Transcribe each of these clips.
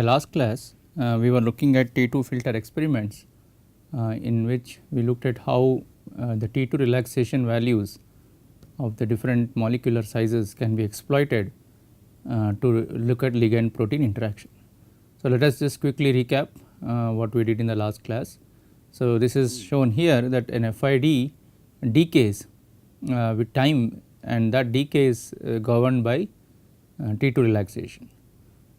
last class, we were looking at T2 filter experiments in which we looked at how the T2 relaxation values of the different molecular sizes can be exploited to look at ligand protein interaction. So, let us just quickly recap what we did in the last class. So, this is shown here that an FID decays with time, and that decay is governed by T2 relaxation,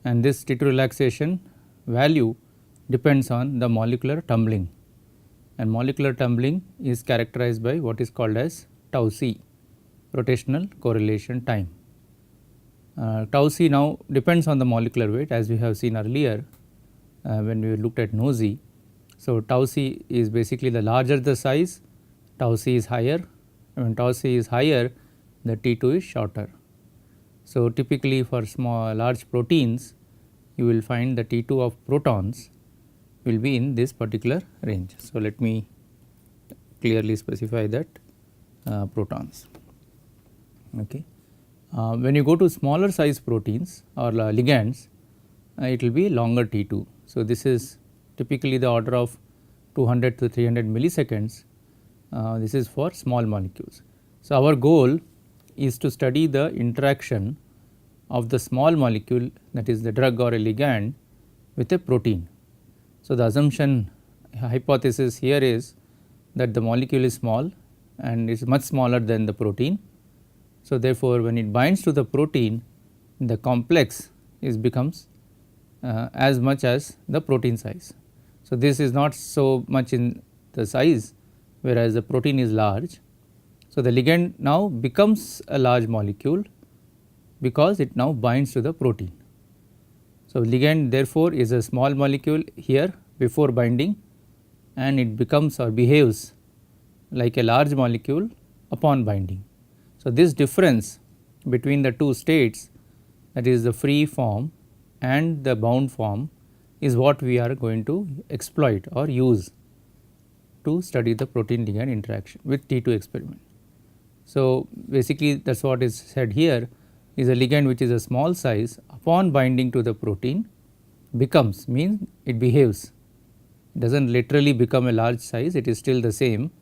and this T2 relaxation value depends on the molecular tumbling, and molecular tumbling is characterized by what is called as tau c, rotational correlation time. Tau c now depends on the molecular weight, as we have seen earlier when we looked at NOESY. So, tau c is basically the larger the size, tau c is higher. When tau c is higher, the T2 is shorter. So, typically for large proteins, you will find the T2 of protons will be in this particular range. So, let me clearly specify that protons. Okay. When you go to smaller size proteins or ligands, it will be longer T2. So, this is typically the order of 200 to 300 milliseconds. This is for small molecules. So, our goal is to study the interaction of the small molecule, that is the drug or a ligand, with a protein. So, the assumption hypothesis here is that the molecule is small and is much smaller than the protein. So, therefore, when it binds to the protein, the complex becomes as much as the protein size. So, this is not so much in the size, whereas the protein is large. So, the ligand now becomes a large molecule because it now binds to the protein. So, ligand therefore is a small molecule here before binding, and it becomes or behaves like a large molecule upon binding. So, this difference between the two states, that is the free form and the bound form, is what we are going to exploit or use to study the protein ligand interaction with T2 experiment. So, basically that is what is said here is a ligand which is a small size upon binding to the protein becomes, means it behaves, it does not literally become a large size, it is still the same,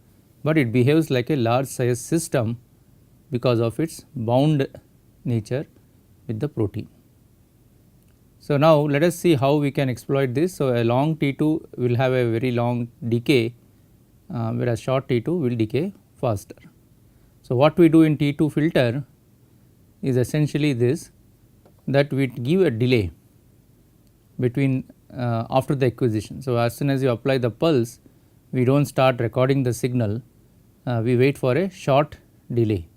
but it behaves like a large size system because of its bound nature with the protein. So, now let us see how we can exploit this. So, a long T2 will have a very long decay, whereas short T2 will decay faster. So, what we do in T2 filter is essentially this, that we give a delay between after the acquisition. So, as soon as you apply the pulse, we do not start recording the signal, we wait for a short delay,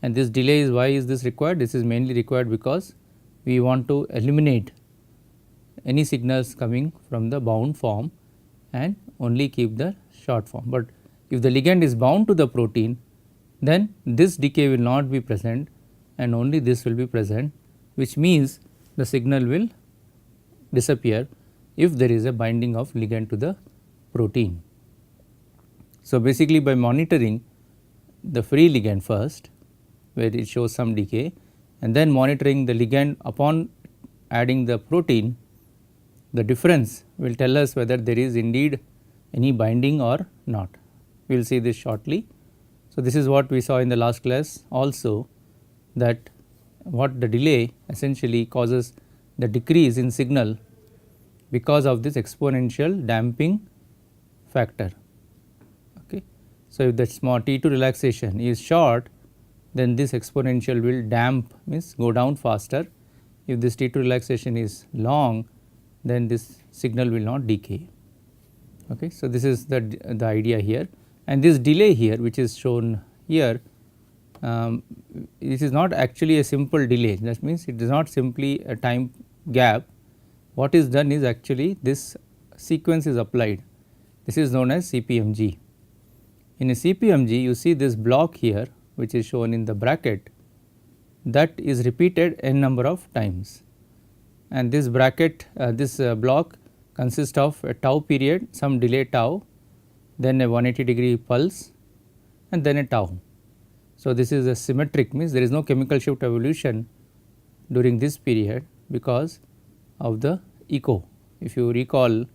and this delay is, why is this required? This is mainly required because we want to eliminate any signals coming from the bound form and only keep the short form. But if the ligand is bound to the protein, then this decay will not be present and only this will be present, which means the signal will disappear if there is a binding of ligand to the protein. So, basically by monitoring the free ligand first, where it shows some decay, and then monitoring the ligand upon adding the protein, the difference will tell us whether there is indeed any binding or not. We will see this shortly. So, this is what we saw in the last class also, that what the delay essentially causes the decrease in signal because of this exponential damping factor. Okay. So, if the small T2 relaxation is short, then this exponential will damp, means go down faster. If this T2 relaxation is long, then this signal will not decay. Okay. So, this is the idea here, and this delay here which is shown here, this is not actually a simple delay, that means it is not simply a time gap. What is done is actually this sequence is applied, this is known as CPMG. In a CPMG you see this block here which is shown in the bracket, that is repeated n number of times, and this bracket block consists of a tau period, some delay tau, then a 180 degree pulse, and then a tau. So, this is a symmetric, means there is no chemical shift evolution during this period because of the echo. If you recall,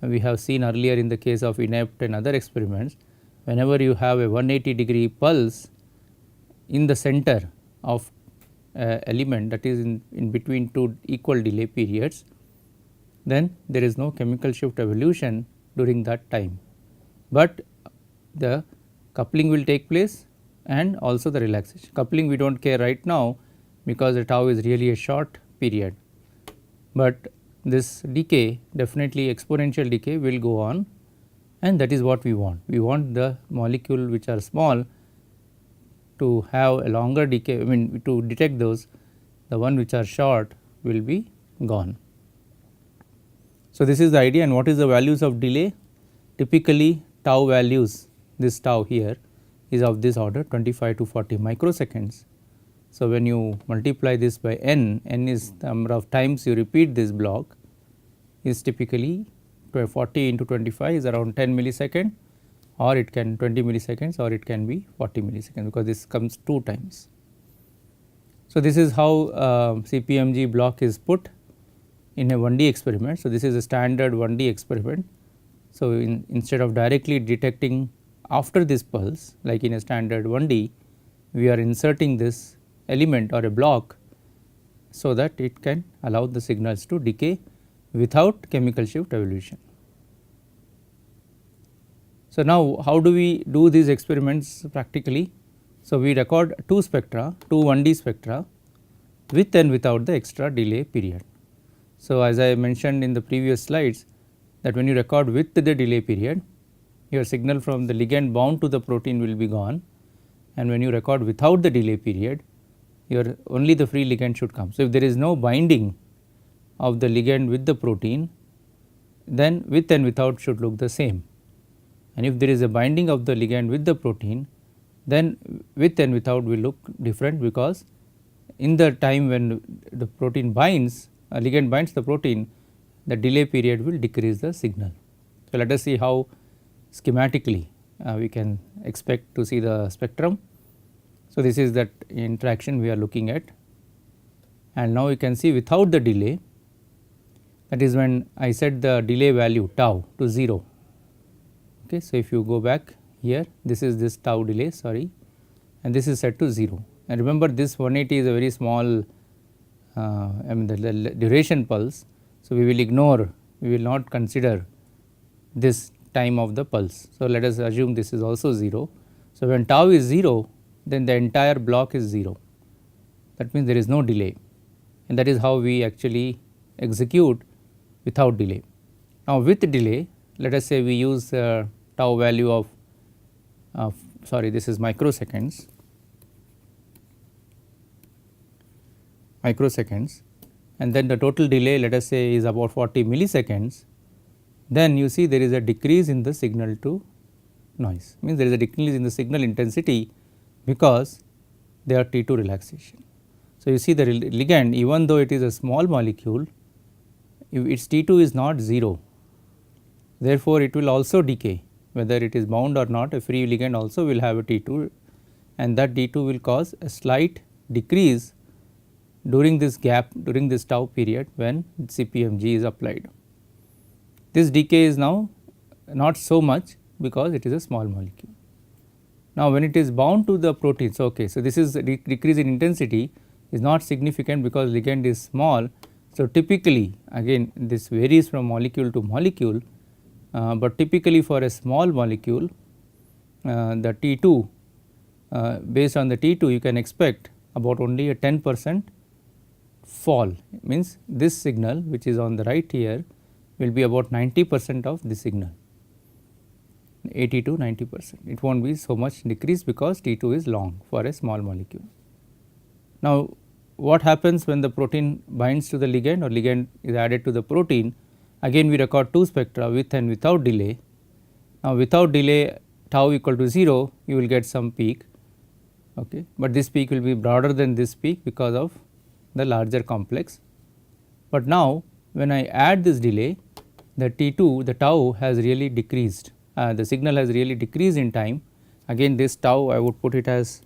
we have seen earlier in the case of INEPT and other experiments, whenever you have a 180 degree pulse in the center of element, that is in between two equal delay periods, then there is no chemical shift evolution during that time, but the coupling will take place and also the relaxation. Coupling we do not care right now because the tau is really a short period, but this decay, definitely exponential decay will go on, and that is what we want. We want the molecule which are small to have a longer decay, I mean to detect those, the one which are short will be gone. So, this is the idea. And what is the values of delay? Typically tau values, this tau here is of this order 25 to 40 microseconds. So, when you multiply this by n, n is the number of times you repeat this block, is typically 40 into 25 is around 10 millisecond, or it can 20 milliseconds, or it can be 40 milliseconds, because this comes 2 times. So, this is how CPMG block is put in a 1D experiment. So, this is a standard 1D experiment. So, instead of directly detecting after this pulse like in a standard 1D, we are inserting this element or a block so that it can allow the signals to decay without chemical shift evolution. So, now how do we do these experiments practically? So, we record 2 spectra, 2 1D spectra with and without the extra delay period. So, as I mentioned in the previous slides, that when you record with the delay period, your signal from the ligand bound to the protein will be gone, and when you record without the delay period, your only the free ligand should come. So, if there is no binding of the ligand with the protein, then with and without should look the same, and if there is a binding of the ligand with the protein, then with and without will look different, because in the time when the protein binds, a ligand binds the protein, the delay period will decrease the signal. So, let us see how schematically we can expect to see the spectrum. So, this is that interaction we are looking at, and now you can see without the delay, that is when I set the delay value tau to 0. Okay. So, if you go back here, this is this tau delay, sorry, and this is set to 0, and remember this 180 is a very small I mean the duration pulse. So, we will ignore, we will not consider this time of the pulse. So, let us assume this is also 0. So, when tau is 0, then the entire block is 0, that means there is no delay, and that is how we actually execute without delay. Now, with delay, let us say we use tau value of sorry, this is microseconds, and then the total delay, let us say, is about 40 milliseconds, then you see there is a decrease in the signal to noise, means there is a decrease in the signal intensity because they are T2 relaxation. So, you see the ligand, even though it is a small molecule, if its T2 is not 0, therefore, it will also decay, whether it is bound or not, a free ligand also will have a T2, and that T2 will cause a slight decrease during this gap, during this tau period when CPMG is applied. This decay is now not so much because it is a small molecule. Now, when it is bound to the proteins, okay, so this is a decrease in intensity is not significant because ligand is small. So, typically again this varies from molecule to molecule, but typically for a small molecule the T2 based on the T2 you can expect about only a 10% fall, means this signal which is on the right here will be about 90% of the signal, 80 to 90%. It will not be so much decrease because T2 is long for a small molecule. Now, what happens when the protein binds to the ligand or ligand is added to the protein? Again we record 2 spectra with and without delay. Now, without delay tau equal to 0, you will get some peak, okay, but this peak will be broader than this peak because of the larger complex. But now, when I add this delay, the T2, the tau has really decreased, the signal has really decreased in time. Again this tau I would put it as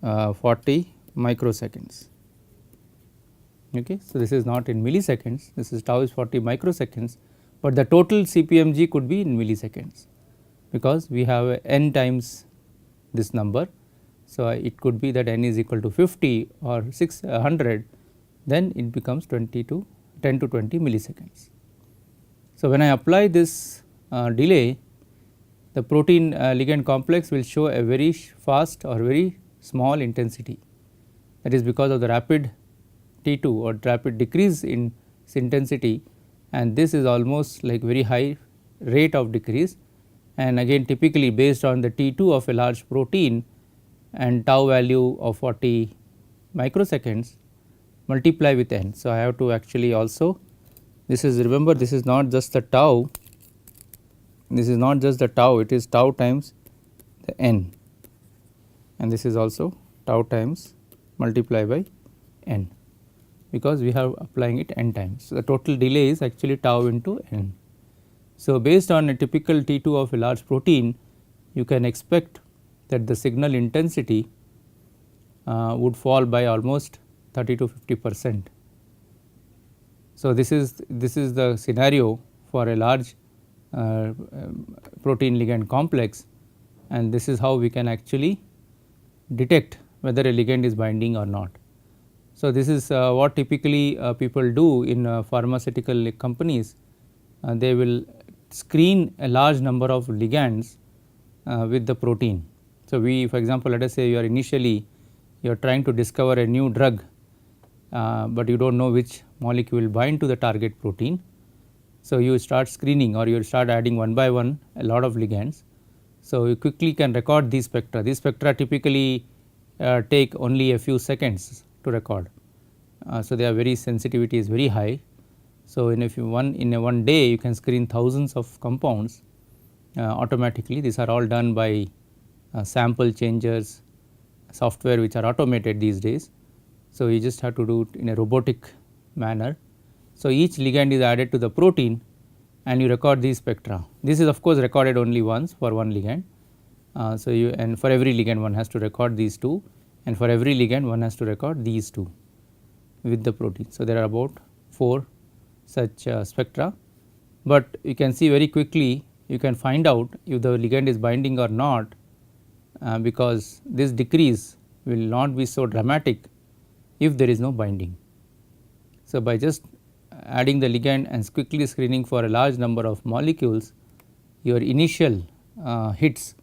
40 microseconds. Okay. So, this is not in milliseconds, this is tau is 40 microseconds, but the total CPMG could be in milliseconds because we have n times this number. So, it could be that n is equal to 50 or 600, then it becomes 20 to 10 to 20 milliseconds. So, when I apply this delay, the protein ligand complex will show a very fast or very small intensity, that is because of the rapid T2 or rapid decrease in its intensity, and this is almost like very high rate of decrease, and again typically based on the T2 of a large protein and tau value of 40 microseconds multiply with n. So, I have to actually also, this is, remember, this is not just the tau, this is not just the tau, it is tau times the n, and this is also tau times multiply by n, because we have applying it n times. So, the total delay is actually tau into n. So, based on a typical T2 of a large protein, you can expect that the signal intensity would fall by almost 30 to 50%. So, this is the scenario for a large protein ligand complex, and this is how we can actually detect whether a ligand is binding or not. So, this is what typically people do in pharmaceutical companies. They will screen a large number of ligands with the protein. So, we, for example, let us say you are initially you are trying to discover a new drug, but you do not know which molecule will bind to the target protein. So, you start screening or you start adding one by one a lot of ligands. So, you quickly can record these spectra. These spectra typically take only a few seconds to record. So, their very sensitivity is very high. So, in a one day you can screen thousands of compounds automatically. These are all done by sample changers software which are automated these days. So, you just have to do it in a robotic manner. So, each ligand is added to the protein and you record these spectra. This is of course recorded only once for one ligand. So, you, and for every ligand one has to record these two, and for every ligand one has to record these two with the protein. So, there are about 4 such spectra, but you can see very quickly you can find out if the ligand is binding or not, because this decrease will not be so dramatic if there is no binding. So, by just adding the ligand and quickly screening for a large number of molecules, your initial hits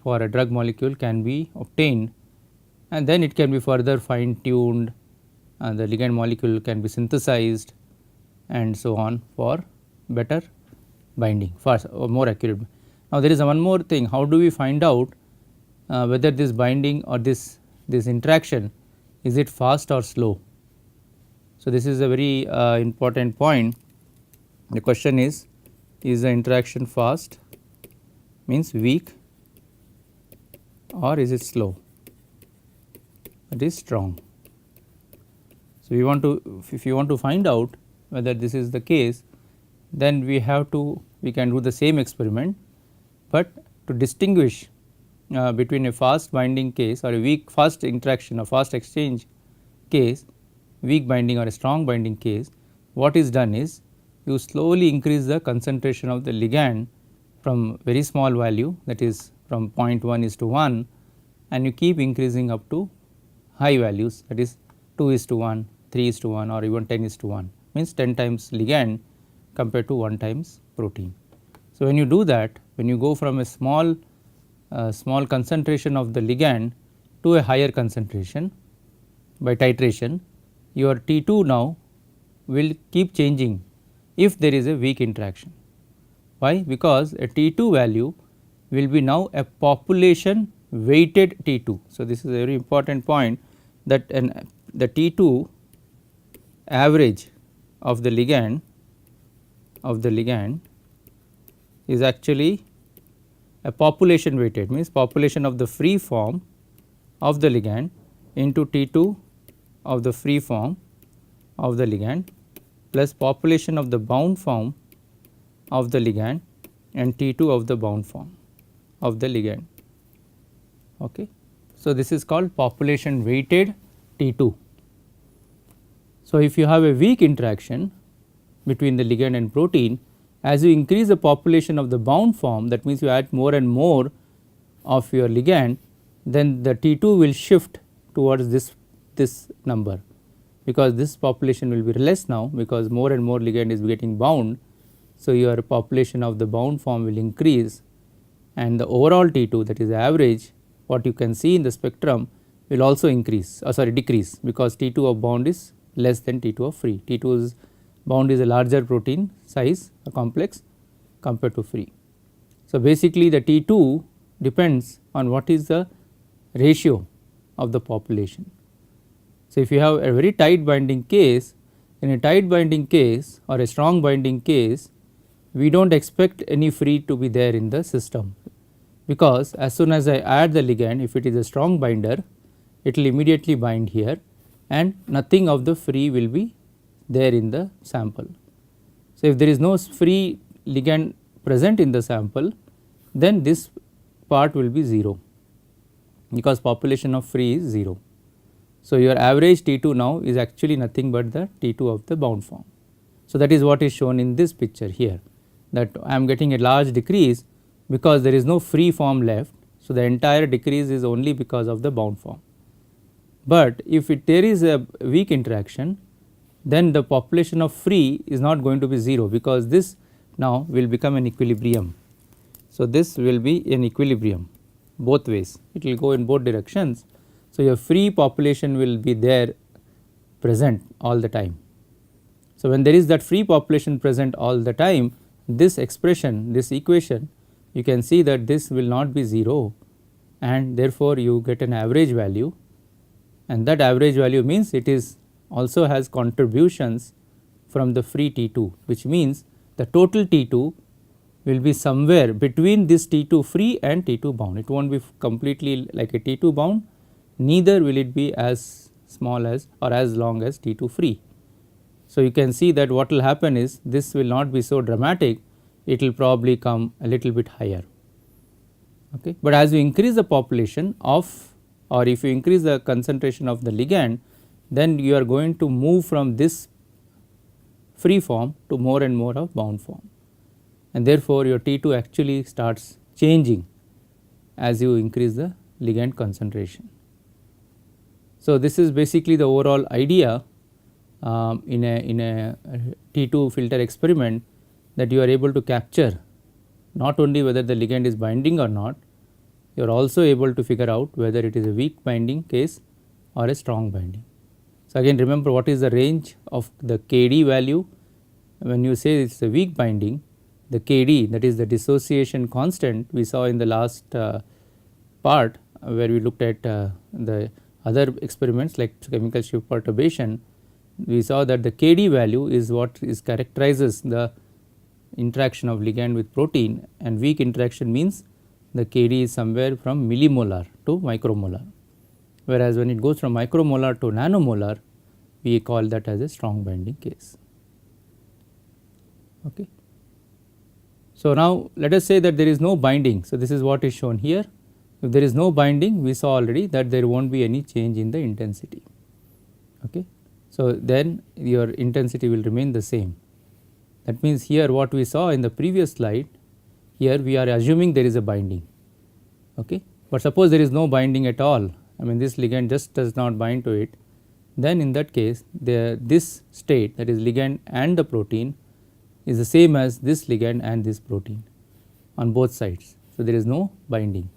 for a drug molecule can be obtained, and then it can be further fine tuned, and the ligand molecule can be synthesized and so on for better binding, for more accurate. Now, there is one more thing, how do we find out whether this binding or this interaction, is it fast or slow? So, this is a very important point. The question is the interaction fast, means weak, or is it slow, it is strong. So, we want to, if you want to find out whether this is the case, then we can do the same experiment, but to distinguish between a fast binding case or a weak fast interaction or fast exchange case, weak binding or a strong binding case, what is done is you slowly increase the concentration of the ligand from very small value, that is from 0.1:1, and you keep increasing up to high values, that is 2:1, 3:1, or even 10:1, means 10 times ligand compared to 1 times protein. So, when you do that, when you go from a small concentration of the ligand to a higher concentration by titration, your T2 now will keep changing if there is a weak interaction. Why? Because a T2 value will be now a population weighted T2. So, this is a very important point, that the T2 average of the ligand is actually a population weighted, means population of the free form of the ligand into T2 of the free form of the ligand plus population of the bound form of the ligand and T2 of the bound form of the ligand. Okay. So, this is called population weighted T2. So, if you have a weak interaction between the ligand and protein, as you increase the population of the bound form, that means you add more and more of your ligand, then the T2 will shift towards this number, because this population will be less now, because more and more ligand is getting bound. So, your population of the bound form will increase, and the overall T2, that is the average, what you can see in the spectrum, will also increase decrease, because T2 of bound is less than T2 of free. T2 is bound is a larger protein size, a complex, compared to free. So, basically the T2 depends on what is the ratio of the population. So, if you have a very tight binding case, in a tight binding case or a strong binding case, we do not expect any free to be there in the system, because as soon as I add the ligand, if it is a strong binder, it will immediately bind here and nothing of the free will be there in the sample. So, if there is no free ligand present in the sample, then this part will be 0, because population of free is 0. So, your average T2 now is actually nothing but the T2 of the bound form. So, that is what is shown in this picture here, that I am getting a large decrease because there is no free form left. So, the entire decrease is only because of the bound form. But if there is a weak interaction, then the population of free is not going to be 0, because this now will become an equilibrium. So, this will be an equilibrium both ways, it will go in both directions. So, your free population will be there present all the time. So, when there is that free population present all the time, this expression, this equation, you can see that this will not be 0, and therefore, you get an average value, and that average value means it is also has contributions from the free T2, which means the total T2 will be somewhere between this T2 free and T2 bound. It will not be completely like a T2 bound, neither will it be as small as or as long as T2 free. So, you can see that what will happen is this will not be so dramatic, it will probably come a little bit higher. Okay. But as you increase the population of, or if you increase the concentration of the ligand, then you are going to move from this free form to more and more of bound form, and therefore, your T2 actually starts changing as you increase the ligand concentration. So, this is basically the overall idea in a T2 filter experiment, that you are able to capture not only whether the ligand is binding or not, you are also able to figure out whether it is a weak binding case or a strong binding. So, again remember what is the range of the Kd value. When you say it is a weak binding, the Kd, that is the dissociation constant, we saw in the last part where we looked at the other experiments like chemical shift perturbation, we saw that the Kd value is what is characterizes the interaction of ligand with protein, and weak interaction means the Kd is somewhere from millimolar to micromolar, whereas when it goes from micromolar to nanomolar, we call that as a strong binding case. Okay. So, now let us say that there is no binding. So, this is what is shown here. If there is no binding, we saw already that there will not be any change in the intensity. Okay. So, then your intensity will remain the same. That means, here what we saw in the previous slide, here we are assuming there is a binding, okay. But suppose there is no binding at all, I mean this ligand just does not bind to it, then in that case this state, that is ligand and the protein, is the same as this ligand and this protein on both sides. So, there is no binding.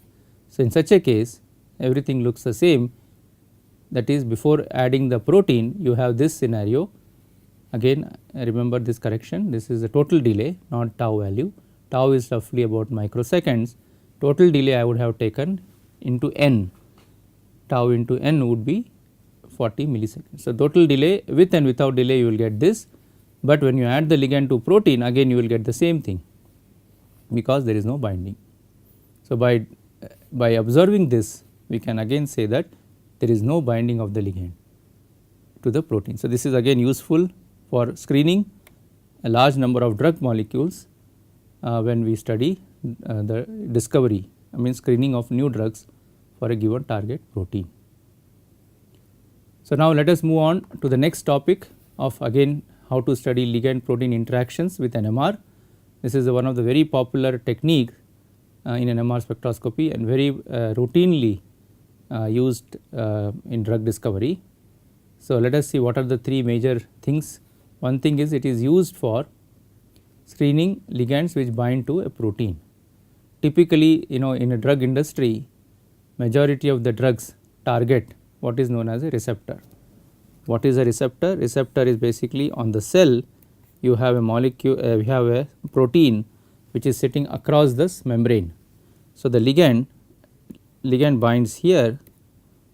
So, in such a case everything looks the same, that is before adding the protein you have this scenario. Again remember this correction, this is the total delay, not tau value. Tau is roughly about microseconds, total delay I would have taken into n, tau into n would be 40 milliseconds. So, total delay with and without delay you will get this, but when you add the ligand to protein again you will get the same thing, because there is no binding. So, by observing this we can again say that there is no binding of the ligand to the protein. So, this is again useful for screening a large number of drug molecules when we study the discovery, I mean screening of new drugs for a given target protein. So, now let us move on to the next topic, of again how to study ligand protein interactions with NMR. This is one of the very popular technique in NMR spectroscopy and very routinely used in drug discovery. So, let us see what are the three major things. One thing is it is used for screening ligands which bind to a protein. Typically, in a drug industry, majority of the drugs target what is known as a receptor. What is a receptor? Receptor is basically on the cell you have a molecule, you have a protein which is sitting across this membrane. So, the ligand binds here,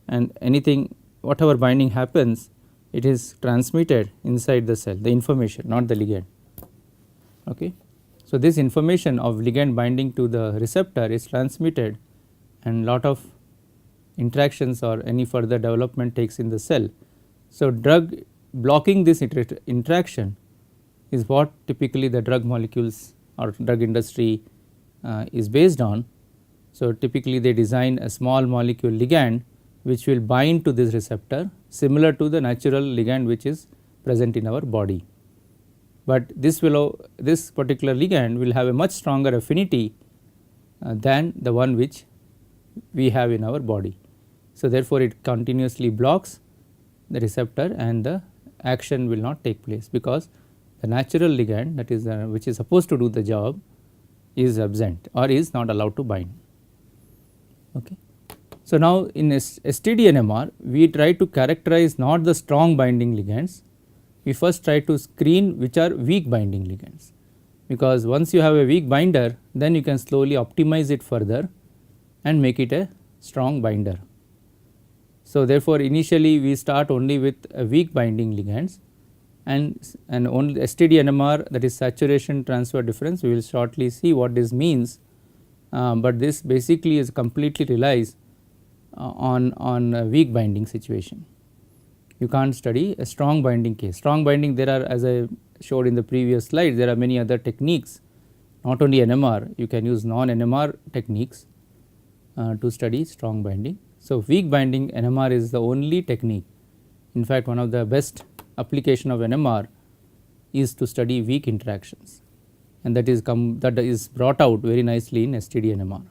and anything whatever binding happens, it is transmitted inside the cell, the information, not the ligand. Okay. So, this information of ligand binding to the receptor is transmitted, and lot of interactions or any further development takes in the cell. So, drug blocking this interaction is what typically the drug molecules or drug industry is based on. So, typically they design a small molecule ligand which will bind to this receptor, similar to the natural ligand which is present in our body. But this particular ligand will have a much stronger affinity than the one which we have in our body. So, therefore, it continuously blocks the receptor and the action will not take place, because the natural ligand, that is which is supposed to do the job, is absent or is not allowed to bind. Okay. So, now in STD-NMR we try to characterize not the strong binding ligands, we first try to screen which are weak binding ligands, because once you have a weak binder, then you can slowly optimize it further and make it a strong binder. So, therefore, initially we start only with a weak binding ligands, and only STD-NMR, that is saturation transfer difference, we will shortly see what this means, but this basically is completely relies on a weak binding situation. You can't study a strong binding case. Strong binding, there are, as I showed in the previous slide, there are many other techniques, not only NMR, you can use non-NMR techniques to study strong binding. So, weak binding NMR is the only technique. In fact, one of the best application of NMR is to study weak interactions, and that is brought out very nicely in STD-NMR.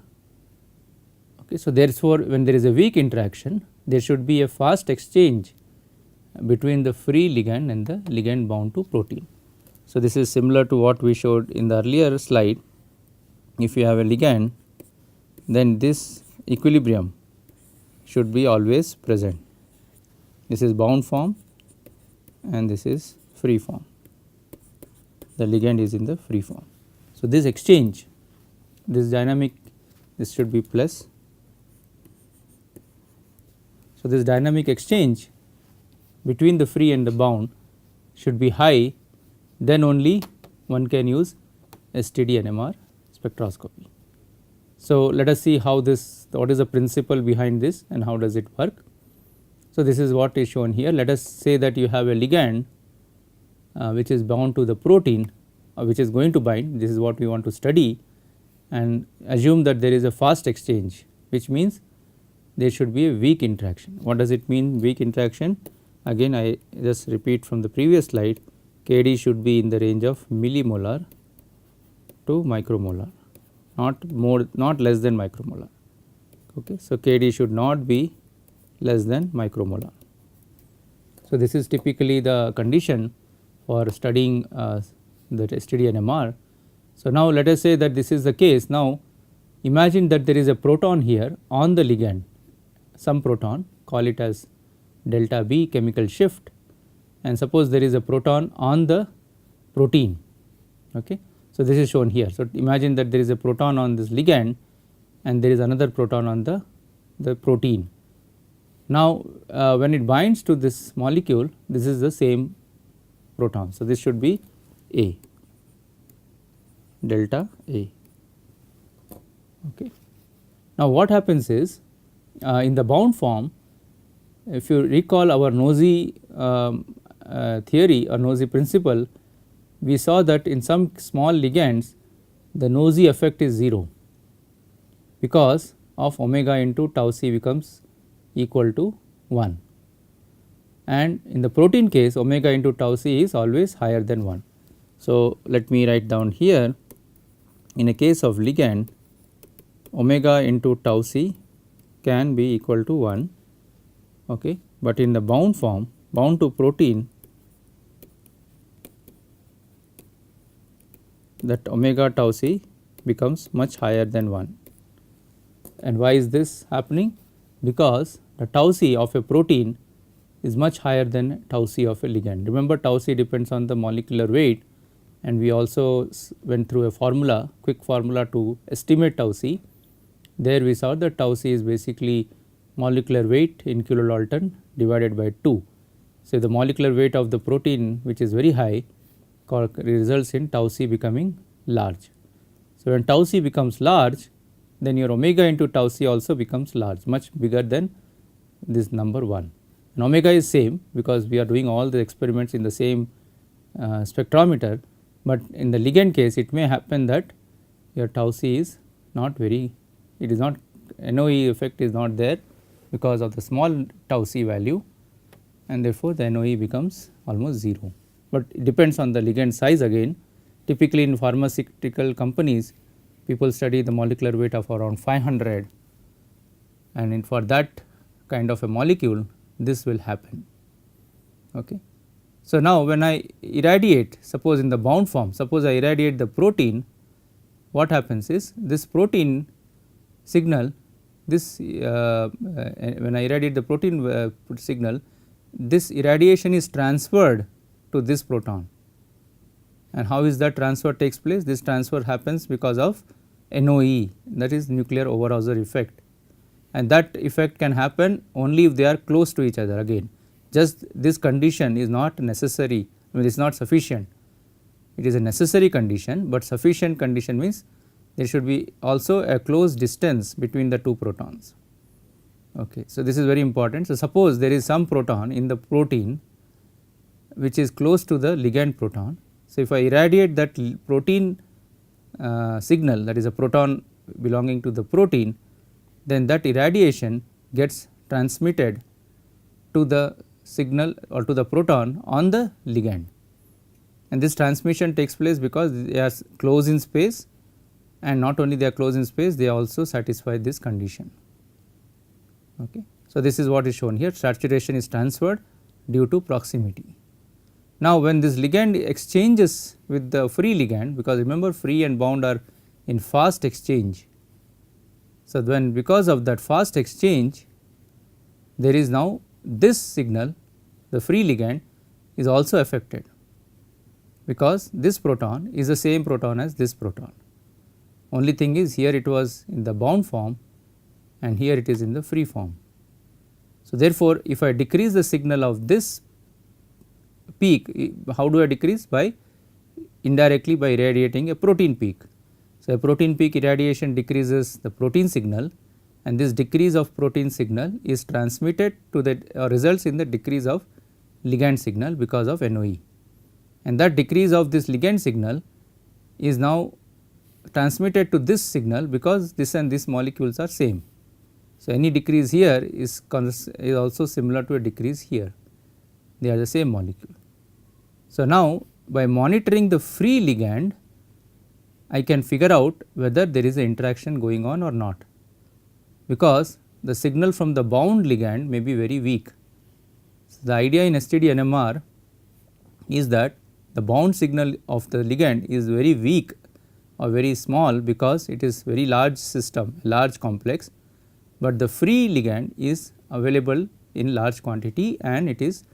Okay. So, therefore, when there is a weak interaction, there should be a fast exchange between the free ligand and the ligand bound to protein. So, this is similar to what we showed in the earlier slide. If you have a ligand, then this equilibrium should be always present. This is bound form and this is free form. The ligand is in the free form. So, this exchange, this dynamic, this should be plus. So, this dynamic exchange between the free and the bound should be high, then only one can use STD-NMR spectroscopy. So, let us see how this, what is the principle behind this and how does it work. So, this is what is shown here. Let us say that you have a ligand which is bound to the protein which is going to bind, this is what we want to study, and assume that there is a fast exchange, which means there should be a weak interaction. What does it mean, weak interaction? Again I just repeat from the previous slide, Kd should be in the range of millimolar to micromolar, not less than micromolar. Okay. So, Kd should not be less than micromolar. So, this is typically the condition for studying the STD-NMR. So, now let us say that this is the case. Now, imagine that there is a proton here on the ligand, some proton, call it as delta B chemical shift, and suppose there is a proton on the protein. Okay. So, this is shown here. So, imagine that there is a proton on this ligand and there is another proton on the protein. Now, when it binds to this molecule, this is the same proton. So, this should be A, delta A. Okay. Now, what happens is in the bound form, if you recall our Nosy theory or Nosy principle, we saw that in some small ligands the Nosy effect is 0 because of omega into tau c becomes equal to 1. and in the protein case omega into tau c is always higher than 1. So, let me write down here, in a case of ligand omega into tau c can be equal to 1, okay. But in the bound form, bound to protein, that omega tau c becomes much higher than 1. And why is this happening? Because the tau c of a protein is much higher than tau c of a ligand. Remember, tau c depends on the molecular weight, and we also went through a formula, quick formula to estimate tau c. There we saw that tau c is basically molecular weight in kilodalton divided by 2. So, the molecular weight of the protein which is very high results in tau c becoming large. So, when tau c becomes large, then your omega into tau c also becomes large, much bigger than this number 1. And omega is same because we are doing all the experiments in the same spectrometer, but in the ligand case it may happen that your tau c is not very, it is not, NOE effect is not there because of the small tau c value, and therefore, the NOE becomes almost 0. But it depends on the ligand size again. Typically in pharmaceutical companies, people study the molecular weight of around 500, and for that kind of a molecule this will happen. Okay. So, now when I irradiate, suppose in the bound form, suppose I irradiate the protein, what happens is this protein signal, this when I irradiate the protein signal, this irradiation is transferred to this proton. And how is that transfer takes place? This transfer happens because of NOE, that is nuclear Overhauser effect, and that effect can happen only if they are close to each other. Again, just this condition is not necessary, I mean it is not sufficient. It is a necessary condition, but sufficient condition means there should be also a close distance between the two protons. Okay. So, this is very important. So, suppose there is some proton in the protein which is close to the ligand proton. So, if I irradiate that protein signal, that is a proton belonging to the protein, then that irradiation gets transmitted to the signal or to the proton on the ligand, and this transmission takes place because they are close in space, and not only they are close in space, they also satisfy this condition. Okay. So, this is what is shown here, saturation is transferred due to proximity. Now, when this ligand exchanges with the free ligand, because remember free and bound are in fast exchange. So, when because of that fast exchange, there is now this signal, the free ligand is also affected, because this proton is the same proton as this proton. Only thing is here it was in the bound form and here it is in the free form. So, therefore, if I decrease the signal of this peak, how do I decrease? By indirectly by irradiating a protein peak. So, a protein peak irradiation decreases the protein signal, and this decrease of protein signal is transmitted to the results in the decrease of ligand signal because of NOE, and that decrease of this ligand signal is now transmitted to this signal because this and this molecules are same. So, any decrease here is also similar to a decrease here, they are the same molecule. So, now by monitoring the free ligand, I can figure out whether there is an interaction going on or not, because the signal from the bound ligand may be very weak. So, the idea in STD NMR is that the bound signal of the ligand is very weak or very small because it is very large system, large complex, but the free ligand is available in large quantity and it is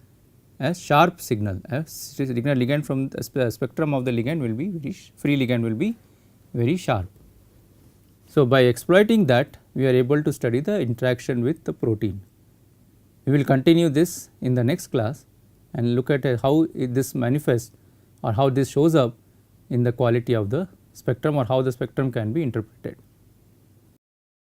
a sharp signal. A signal ligand from the spectrum of the ligand will be very free ligand will be very sharp. So, by exploiting that, we are able to study the interaction with the protein. We will continue this in the next class and look at how this manifests or how this shows up in the quality of the spectrum or how the spectrum can be interpreted.